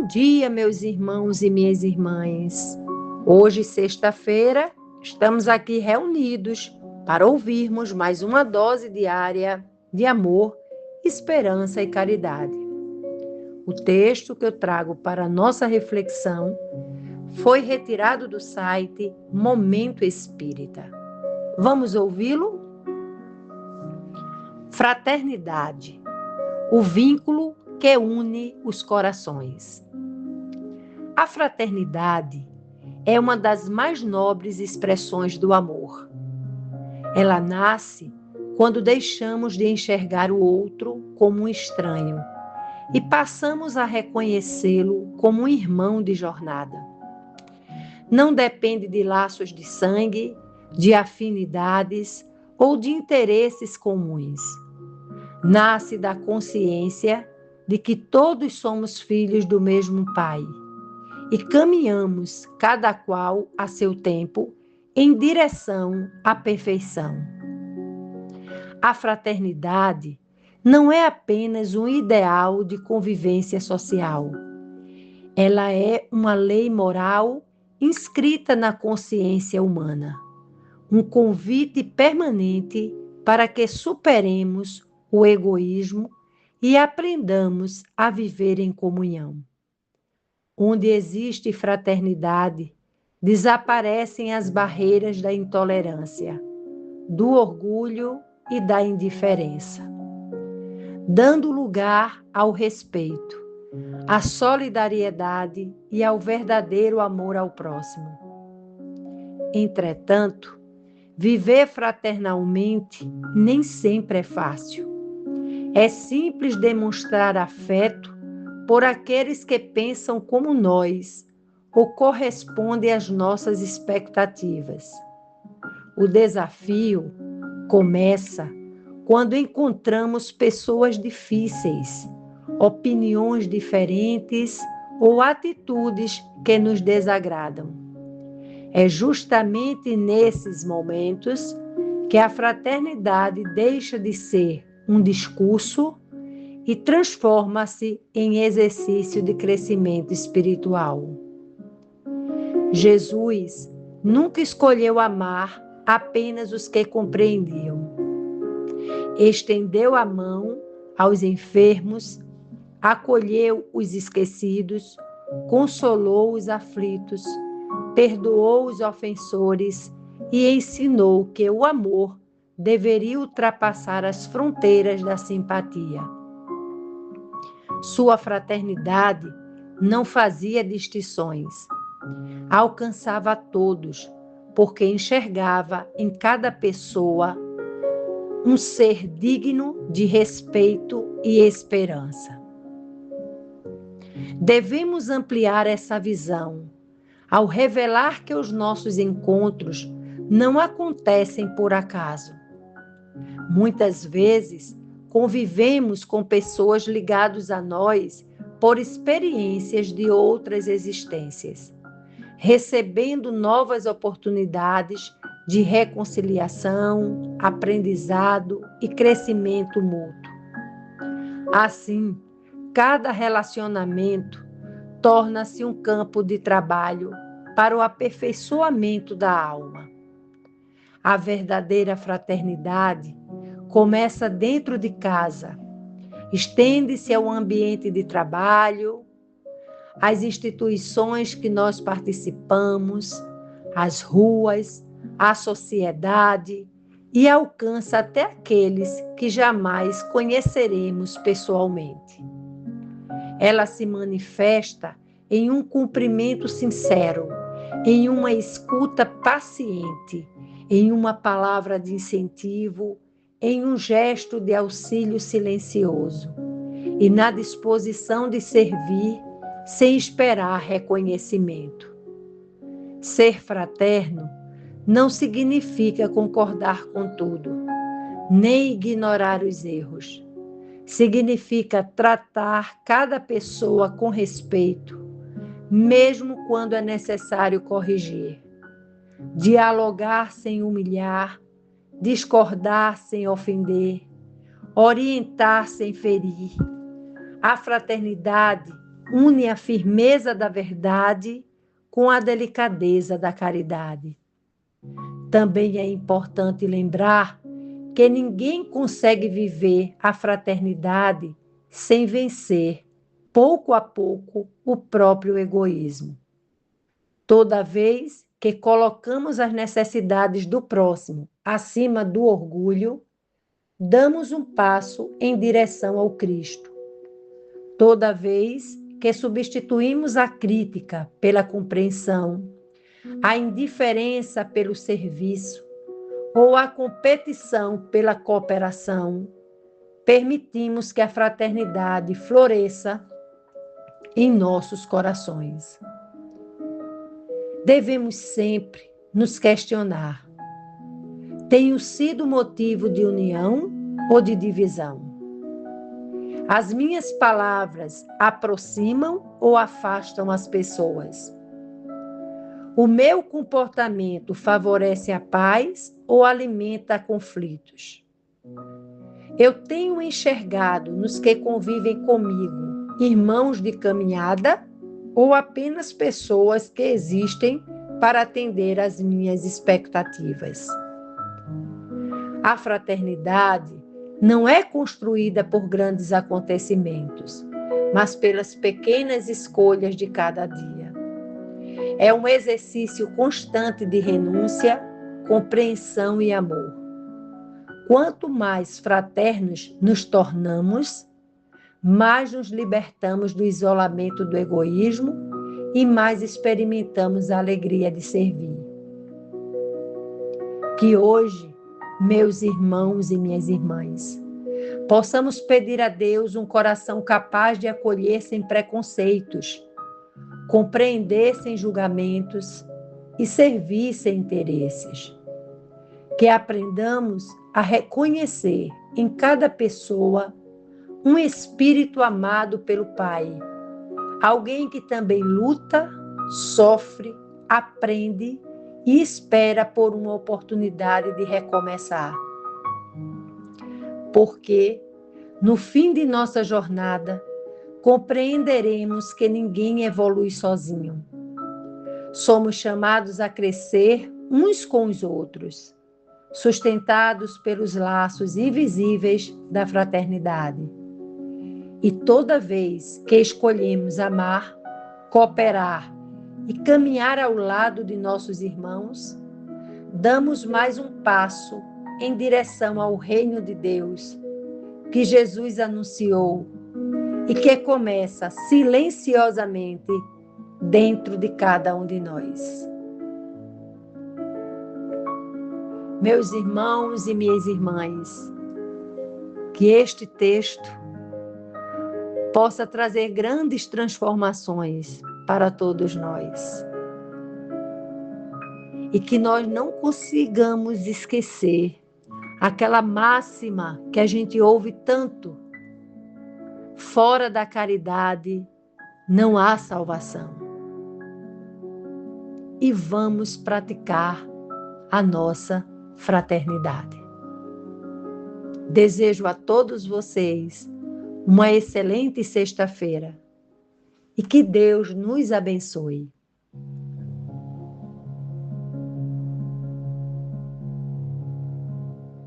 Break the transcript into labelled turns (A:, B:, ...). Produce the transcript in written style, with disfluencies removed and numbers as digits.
A: dia, meus irmãos e minhas irmãs. Hoje, sexta-feira, estamos aqui reunidos para ouvirmos mais uma dose diária de amor, esperança e caridade. O texto que eu trago para a nossa reflexão foi retirado do site Momento Espírita. Vamos ouvi-lo? Fraternidade, o vínculo que une os corações. A fraternidade é uma das mais nobres expressões do amor. Ela nasce quando deixamos de enxergar o outro como um estranho e passamos a reconhecê-lo como um irmão de jornada. Não depende de laços de sangue, de afinidades ou de interesses comuns. Nasce da consciência de que todos somos filhos do mesmo Pai e caminhamos, cada qual a seu tempo, em direção à perfeição. A fraternidade não é apenas um ideal de convivência social. Ela é uma lei moral inscrita na consciência humana, um convite permanente para que superemos o egoísmo e aprendamos a viver em comunhão. Onde existe fraternidade, desaparecem as barreiras da intolerância, do orgulho e da indiferença, dando lugar ao respeito, à solidariedade e ao verdadeiro amor ao próximo. Entretanto, viver fraternalmente nem sempre é fácil. É simples demonstrar afeto por aqueles que pensam como nós ou correspondem às nossas expectativas. O desafio começa quando encontramos pessoas difíceis, opiniões diferentes ou atitudes que nos desagradam. É justamente nesses momentos que a fraternidade deixa de ser um discurso e transforma-se em exercício de crescimento espiritual. Jesus nunca escolheu amar apenas os que compreendiam. Estendeu a mão aos enfermos, acolheu os esquecidos, consolou os aflitos, perdoou os ofensores e ensinou que o amor deveria ultrapassar as fronteiras da simpatia. Sua fraternidade não fazia distinções, alcançava a todos, porque enxergava em cada pessoa um ser digno de respeito e esperança. Devemos ampliar essa visão, ao revelar que os nossos encontros não acontecem por acaso. Muitas vezes, convivemos com pessoas ligadas a nós por experiências de outras existências, recebendo novas oportunidades de reconciliação, aprendizado e crescimento mútuo. Assim, cada relacionamento torna-se um campo de trabalho para o aperfeiçoamento da alma. A verdadeira fraternidade começa dentro de casa, estende-se ao ambiente de trabalho, às instituições que nós participamos, às ruas, à sociedade e alcança até aqueles que jamais conheceremos pessoalmente. Ela se manifesta em um cumprimento sincero, em uma escuta paciente, em uma palavra de incentivo, em um gesto de auxílio silencioso e na disposição de servir sem esperar reconhecimento. Ser fraterno não significa concordar com tudo, nem ignorar os erros. Significa tratar cada pessoa com respeito, mesmo quando é necessário corrigir. Dialogar sem humilhar, discordar sem ofender, orientar sem ferir. A fraternidade une a firmeza da verdade com a delicadeza da caridade. Também é importante lembrar que ninguém consegue viver a fraternidade sem vencer, pouco a pouco, o próprio egoísmo. Toda vez que colocamos as necessidades do próximo acima do orgulho, damos um passo em direção ao Cristo. Toda vez que substituímos a crítica pela compreensão, a indiferença pelo serviço ou a competição pela cooperação, permitimos que a fraternidade floresça em nossos corações. Devemos sempre nos questionar: tenho sido motivo de união ou de divisão? As minhas palavras aproximam ou afastam as pessoas? O meu comportamento favorece a paz ou alimenta conflitos? Eu tenho enxergado nos que convivem comigo irmãos de caminhada ou apenas pessoas que existem para atender às minhas expectativas? A fraternidade não é construída por grandes acontecimentos, mas pelas pequenas escolhas de cada dia. É um exercício constante de renúncia, compreensão e amor. Quanto mais fraternos nos tornamos, mais nos libertamos do isolamento do egoísmo e mais experimentamos a alegria de servir. Que hoje, meus irmãos e minhas irmãs, possamos pedir a Deus um coração capaz de acolher sem preconceitos, compreender sem julgamentos e servir sem interesses. Que aprendamos a reconhecer em cada pessoa um espírito amado pelo Pai, alguém que também luta, sofre, aprende e espera por uma oportunidade de recomeçar. Porque, no fim de nossa jornada, compreenderemos que ninguém evolui sozinho. Somos chamados a crescer uns com os outros, sustentados pelos laços invisíveis da fraternidade. E toda vez que escolhemos amar, cooperar e caminhar ao lado de nossos irmãos, damos mais um passo em direção ao reino de Deus, que Jesus anunciou e que começa silenciosamente dentro de cada um de nós. Meus irmãos e minhas irmãs, que este texto possa trazer grandes transformações para todos nós. E que nós não consigamos esquecer aquela máxima que a gente ouve tanto: fora da caridade não há salvação. E vamos praticar a nossa fraternidade. Desejo a todos vocês uma excelente sexta-feira e que Deus nos abençoe.